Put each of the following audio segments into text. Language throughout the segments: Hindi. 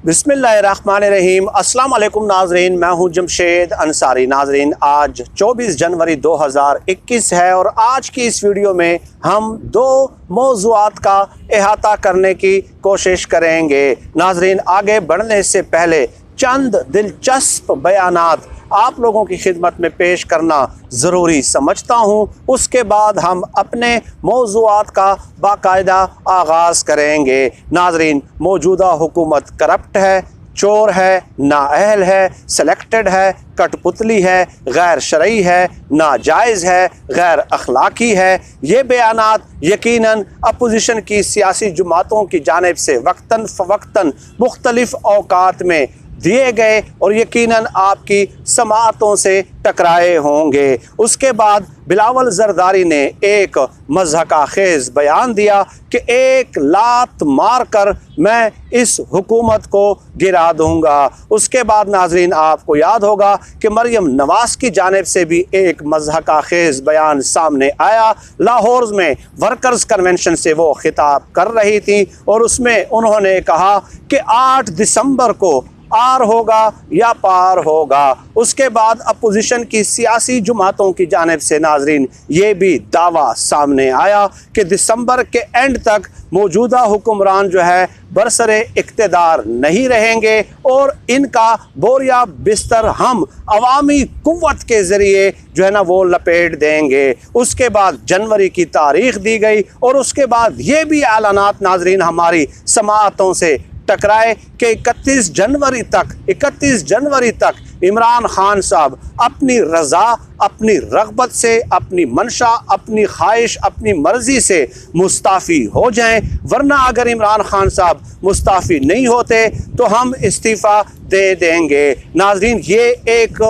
बिस्मिल्लाहिर्रहमानिर्रहीम। अस्सलाम वालेकुम नाजरीन, मैं हूं जमशेद अंसारी। नाजरीन, आज 24 जनवरी 2021 है और आज की इस वीडियो में हम दो मौज़ूआत का अहाता करने की कोशिश करेंगे। नाजरीन, आगे बढ़ने से पहले चंद दिलचस्प बयानात आप लोगों की खिदमत में पेश करना ज़रूरी समझता हूँ। उसके बाद हम अपने मौज़ूआत का बाकायदा आगाज़ करेंगे। नाजरीन, मौजूदा हुकूमत करप्ट है, चोर है, नाअहल है, सेलेक्टेड है, कठपुतली है, गैर शरई है, नाजायज़ है, गैर अखलाकी है। ये बयानात यकीनन अपोजिशन की सियासी जमातों की जानिब से वक्तन फ़वक्तन मुख्तलिफ़ औकात में दिए गए और यकीनन आपकी समाअतों से टकराए होंगे। उसके बाद बिलावल ज़रदारी ने एक मज़हक़ाखेज़ बयान दिया कि एक लात मार कर मैं इस हुकूमत को गिरा दूंगा। उसके बाद नाजरीन, आपको याद होगा कि मरियम नवाज़ की जानिब से भी एक मज़हक़ाखेज़ बयान सामने आया। लाहौर में वर्कर्स कन्वेंशन से वो खिताब कर रही थी और उसमें उन्होंने कहा कि 8 दिसंबर को आर होगा या पार होगा। उसके बाद अपोजिशन की सियासी जमातों की जानिब से नाजरीन ये भी दावा सामने आया कि दिसंबर के एंड तक मौजूदा हुक्मरान जो है बरसरे इक़्तिदार नहीं रहेंगे और इनका बोरिया बिस्तर हम अवामी कुव्वत के ज़रिए जो है ना वो लपेट देंगे। उसके बाद जनवरी की तारीख दी गई और उसके बाद ये भी ऐलानात नाजरीन हमारी समाअतों से टकराए कि 31 जनवरी तक इमरान खान साहब अपनी रज़ा, अपनी रग़बत से, अपनी मंशा, अपनी ख्वाहिश, अपनी मर्ज़ी से मुस्ताफ़ी हो जाएं। वरना अगर इमरान खान साहब मुस्ताफ़ी नहीं होते तो हम इस्तीफ़ा दे देंगे। नाज़रीन, ये एक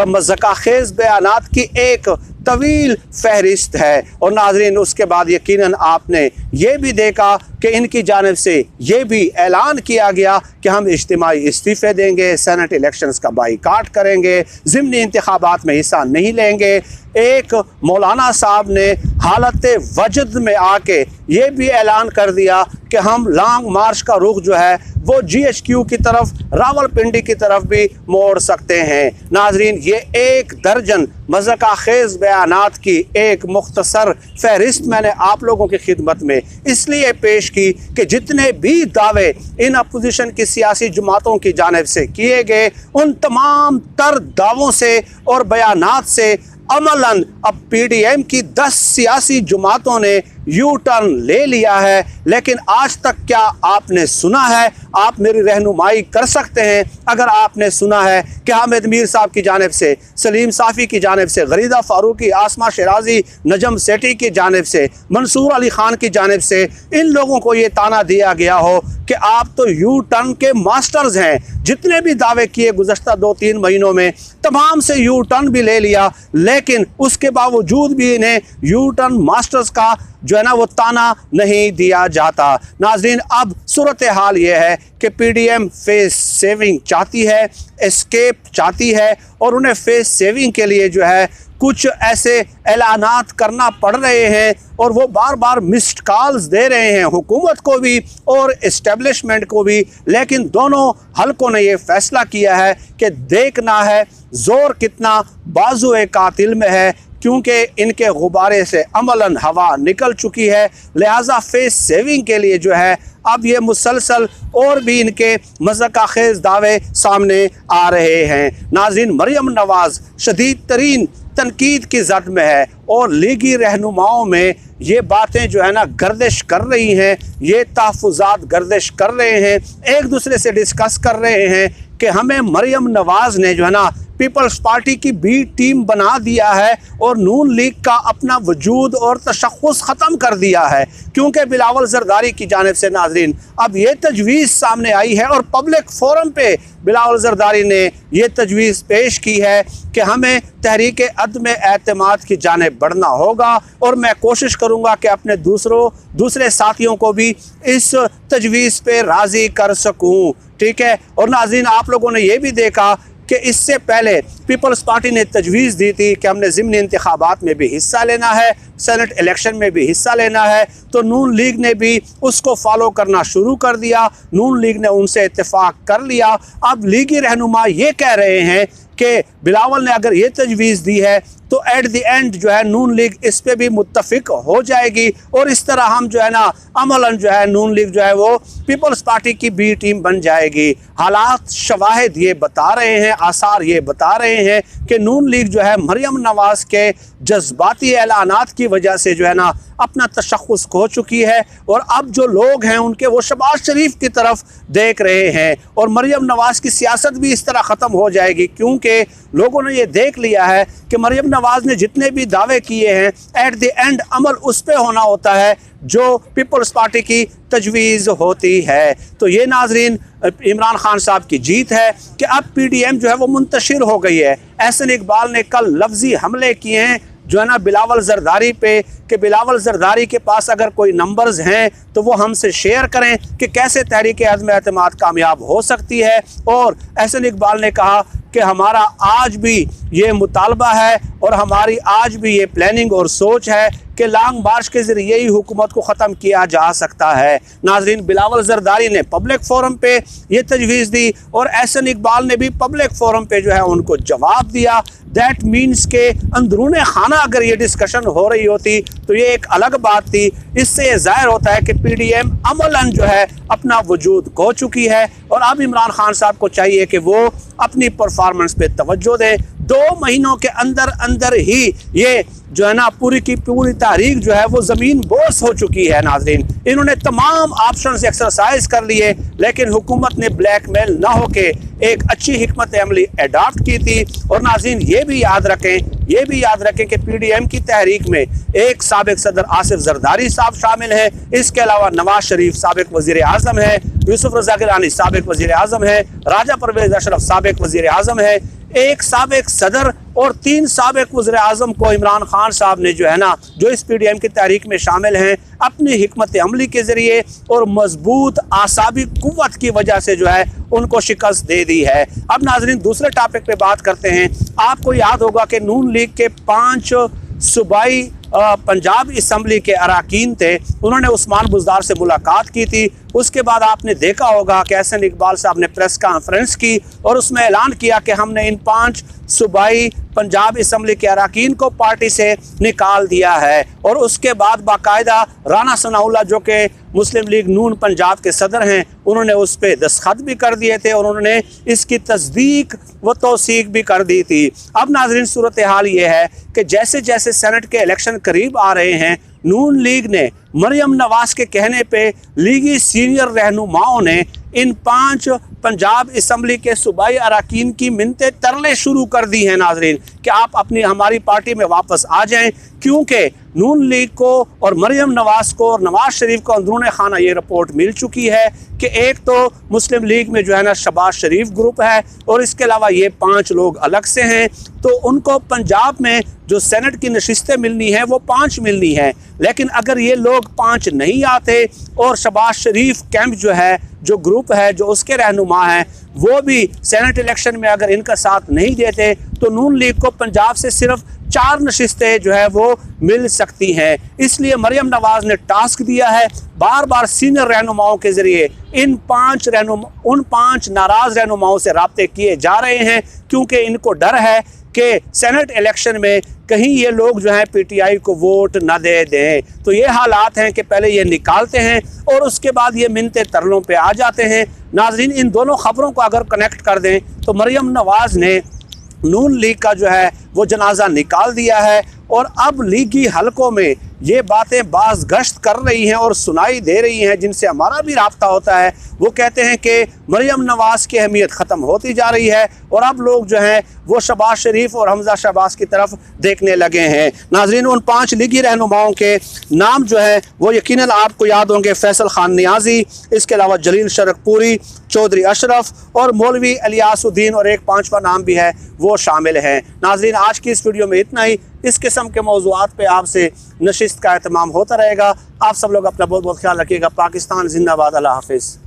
मज़हक़ाखेज़ बयानात की एक तवील फहरिस्त है। और नाजरीन, उसके बाद यकीनन आपने ये भी देखा कि इनकी जानिब से ये भी ऐलान किया गया कि हम इज्तिमाई इस्तीफ़े देंगे, सेनेट इलेक्शंस का बाईकाट करेंगे, ज़िमनी इंतखाबात में हिस्सा नहीं लेंगे। एक मौलाना साहब ने हालत वजद में आके ये भी ऐलान कर दिया कि हम लॉन्ग मार्च का रुख जो है वो GHQ की तरफ, रावलपिंडी की तरफ भी मोड़ सकते हैं। नाजरीन, ये एक दर्जन मज़हक़ाखेज़ बयानात की एक मुख्तसर फहरिस्त मैंने आप लोगों की खिदमत में इसलिए पेश की कि जितने भी दावे इन अपोजिशन की सियासी जमातों की जानिब से किए गए उन तमाम तर दावों से और बयानात से अमलन अब PDM की 10 सियासी जमातों ने यू टर्न ले लिया है। लेकिन आज तक क्या आपने सुना है? आप मेरी रहनुमाई कर सकते हैं। अगर आपने सुना है कि हामिद मीर साहब की जानिब से, सलीम साफ़ी की जानिब से, गरीदा फ़ारूकी, आसमा शराजी, नजम सेठी की जानिब से, मंसूर अली ख़ान की जानिब से इन लोगों को ये ताना दिया गया हो कि आप तो यू टर्न के मास्टर्स हैं, जितने भी दावे किए गुज़श्ता 2-3 महीनों में तमाम से यू टर्न भी ले लिया, लेकिन उसके बावजूद भी इन्हें यू टर्न मास्टर्स का जो है ना वो ताना नहीं दिया जाता। नाजरीन, अब सूरत हाल ये है कि PDM फेस सेविंग चाहती है, एस्केप चाहती है और उन्हें फेस सेविंग के लिए जो है कुछ ऐसे ऐलानात करना पड़ रहे हैं और वो बार बार मिस्ड कॉल्स दे रहे हैं हुकूमत को भी और इस्टेब्लिशमेंट को भी। लेकिन दोनों हलकों ने ये फैसला किया है कि देखना है ज़ोर कितना बाजुए कातिल में है, क्योंकि इनके गुब्बारे से अमलन हवा निकल चुकी है। लिहाजा फेस सेविंग के लिए जो है अब ये मुसलसल और भी इनके मज़हक़ाखेज़ दावे सामने आ रहे हैं। नाज़रीन, मरियम नवाज़ शदीद तरीन तनकीद की जद में है और लीगी रहनुमाओं में ये बातें जो है ना गर्दिश कर रही हैं, ये तहफ़्फ़ुज़ात गर्दिश कर रहे हैं, एक दूसरे से डिस्कस कर रहे हैं कि हमें मरियम नवाज़ ने जो है ना पीपल्स पार्टी की बी टीम बना दिया है और नून लीग का अपना वजूद और तशख़्ख़ुस ख़त्म कर दिया है। क्योंकि बिलावल ज़रदारी की जानिब से नाज़रीन अब ये तजवीज़ सामने आई है और पब्लिक फ़ोरम पे बिलावल ज़रदारी ने ये तजवीज़ पेश की है कि हमें तहरीक अदम एतमाद की जानिब बढ़ना होगा और मैं कोशिश करूँगा कि अपने दूसरे साथियों को भी इस तजवीज़ पे राज़ी कर सकूँ। ठीक है। और नाज़रीन, आप लोगों ने ये भी देखा कि इससे पहले पीपल्स पार्टी ने तजवीज़ दी थी कि हमने ज़िमनी इंतखाबात में भी हिस्सा लेना है, सेनेट इलेक्शन में भी हिस्सा लेना है, तो नून लीग ने भी उसको फॉलो करना शुरू कर दिया। नून लीग ने उनसे इत्तेफाक कर लिया। अब लीगी रहनुमा ये कह रहे हैं कि बिलावल ने अगर ये तजवीज़ दी है तो एट द एंड जो है नून लीग इस पे भी मुत्तफिक हो जाएगी और इस तरह हम जो है ना अमलन जो है नून लीग जो है वो पीपल्स पार्टी की बी टीम बन जाएगी। हालात शवाहिद ये बता रहे हैं, आसार ये बता रहे हैं कि नून लीग जो है मरियम नवाज़ के जज्बाती ऐलानात की वजह से जो है ना अपना तशख़्ख़ुस खो चुकी है और अब जो लोग हैं उनके वो शबाश शरीफ की तरफ देख रहे हैं और मरियम नवाज़ की सियासत भी इस तरह ख़त्म हो जाएगी, क्योंकि लोगों ने ये देख लिया है कि मरियम नवाज़ ने जितने भी दावे किए हैं एट द एंड अमल उस पर होना होता है जो पीपल्स पार्टी की तजवीज़ होती है। तो ये नाजरीन इमरान खान साहब की जीत है कि अब PDM जो है वो मुंतशिर हो गई है। एहसन इकबाल ने कल लफ्जी हमले किए हैं जो है ना बिलावल ज़रदारी पे कि बिलावल ज़रदारी के पास अगर कोई नंबर्स हैं तो वो हमसे शेयर करें कि कैसे तहरीक अज़्म एतमाद कामयाब हो सकती है। और एहसन इकबाल ने कहा कि हमारा आज भी ये मुतालबा है और हमारी आज भी ये प्लानिंग और सोच है कि लॉन्ग मार्च के ज़रिए ही हुकूमत को ख़त्म किया जा सकता है। नाजरीन बिलावल ज़रदारी ने पब्लिक फोरम पे ये तजवीज़ दी और एहसन इकबाल ने भी पब्लिक फोरम पे जो है उनको जवाब दिया। दैट मीन्स के अंदरूने खाना अगर ये डिस्कशन हो रही होती तो ये एक अलग बात थी। इससे ये ज़ाहिर होता है कि PDM अमलन जो है अपना वजूद खो चुकी है और अब इमरान खान साहब को चाहिए कि वो अपनी परफॉर्मेंस पे तवज्जो दें। 2 महीनों के अंदर अंदर ही ये जो है ना पूरी की पूरी तारीख जो है वो ज़मीन बोस हो चुकी है। नाजरीन इन्होंने तमाम ऑप्शंस एक्सरसाइज कर लिए लेकिन हुकूमत ने ब्लैकमेल ना होके एक अच्छी हिकमत अमली अडॉप्ट की थी। और नाजरीन ये भी याद रखें कि PDM की तहरीक में एक साबिक सदर आसिफ जरदारी साहब शामिल है, इसके अलावा नवाज शरीफ साबिक वज़ीर आज़म है, यूसुफ रज़ा गिलानी साबिक वज़ीर आज़म है, राजा परवेज़ अशरफ साबिक वज़ीर आज़म है, एक साबिक सदर और 3 साबिक वज़ीर आज़म को इमरान खान साहब ने जो है ना जो इस PDM की तहरीक में शामिल हैं अपनी हिकमत अमली के ज़रिए और मजबूत आसाबी कुव्वत की वजह से जो है उनको शिकस्त दे दी है। अब नाजरीन दूसरे टॉपिक पे बात करते हैं। आपको याद होगा कि नून लीग के 5 सूबाई पंजाब असम्बली के अरकान थे, उन्होंने उस्मान बुज़दार से मुलाकात की थी। उसके बाद आपने देखा होगा कि एहसन इकबाल साहब ने प्रेस कॉन्फ्रेंस की और उसमें ऐलान किया कि हमने इन 5 सूबाई पंजाब असम्बली के अरकान को पार्टी से निकाल दिया है। और उसके बाद बाकायदा राना सनाउल्लाह जो कि मुस्लिम लीग नून पंजाब के सदर हैं उन्होंने उस पर दस्तखत भी कर दिए थे और उन्होंने इसकी तस्दीक व तौसीक भी कर दी थी। अब नाजरीन सूरत हाल ये है कि जैसे जैसे सेनेट के इलेक्शन करीब आ रहे हैं नून लीग ने मरियम नवाज़ के कहने पे लीगी सीनियर रहनुमाओं ने इन 5 पंजाब असम्बली के सूबाई अरकान की मिन्नतें तरले शुरू कर दी हैं नाजरीन कि आप अपनी हमारी पार्टी में वापस आ जाएं, क्योंकि नून लीग को और मरियम नवाज़ को और नवाज शरीफ को अंदरूने खाना ये रिपोर्ट मिल चुकी है कि एक तो मुस्लिम लीग में जो है ना शबाश शरीफ ग्रुप है और इसके अलावा ये 5 लोग अलग से हैं, तो उनको पंजाब में जो सेनेट की नशिस्तें मिलनी है वो 5 मिलनी है। लेकिन अगर ये लोग 5 नहीं आते और शबाश शरीफ कैंप जो है जो ग्रुप है जो उसके रहनुमा हैं वो भी सेनेट इलेक्शन में अगर इनका साथ नहीं देते तो नून लीग को पंजाब से सिर्फ 4 नशिस्तें जो है वो मिल सकती हैं। इसलिए मरियम नवाज़ ने टास्क दिया है, बार बार सीनियर रहनुमाओं के ज़रिए उन 5 नाराज़ रहनुमाओं से राब्ते किए जा रहे हैं, क्योंकि इनको डर है कि सेनेट इलेक्शन में कहीं ये लोग जो हैं PTI को वोट ना दे दें। तो ये हालात हैं कि पहले ये निकालते हैं और उसके बाद ये मिन्नतें तरलों पे आ जाते हैं। नाजरीन इन दोनों ख़बरों को अगर कनेक्ट कर दें तो मरियम नवाज़ ने नून लीग का जो है वो जनाजा निकाल दिया है और अब लीगी हलकों में ये बातें बाज़ गश्त कर रही हैं और सुनाई दे रही हैं जिनसे हमारा भी राब्ता होता है। वो कहते हैं कि मरियम नवाज़ की अहमियत ख़त्म होती जा रही है और अब लोग जो हैं वो शबाश शरीफ और हमजा शहबाज की तरफ देखने लगे हैं। नाजरीन उन 5 लीगी रहनुमाओं के नाम जो है वो यकीनन आपको याद होंगे, फैसल खान नियाजी, इसके अलावा जलील शरकपुरी, चौधरी अशरफ और मौलवी अलियासुद्दीन और एक 5वां नाम भी है वो शामिल हैं। नाजरीन आज की इस वीडियो में इतना ही। इस किस्म के मौज़ूआत पे आपसे नशिस्त का एहतमाम होता रहेगा। आप सब लोग अपना बहुत बहुत ख्याल रखिएगा। पाकिस्तान जिंदाबाद। अल्लाह हाफिज़।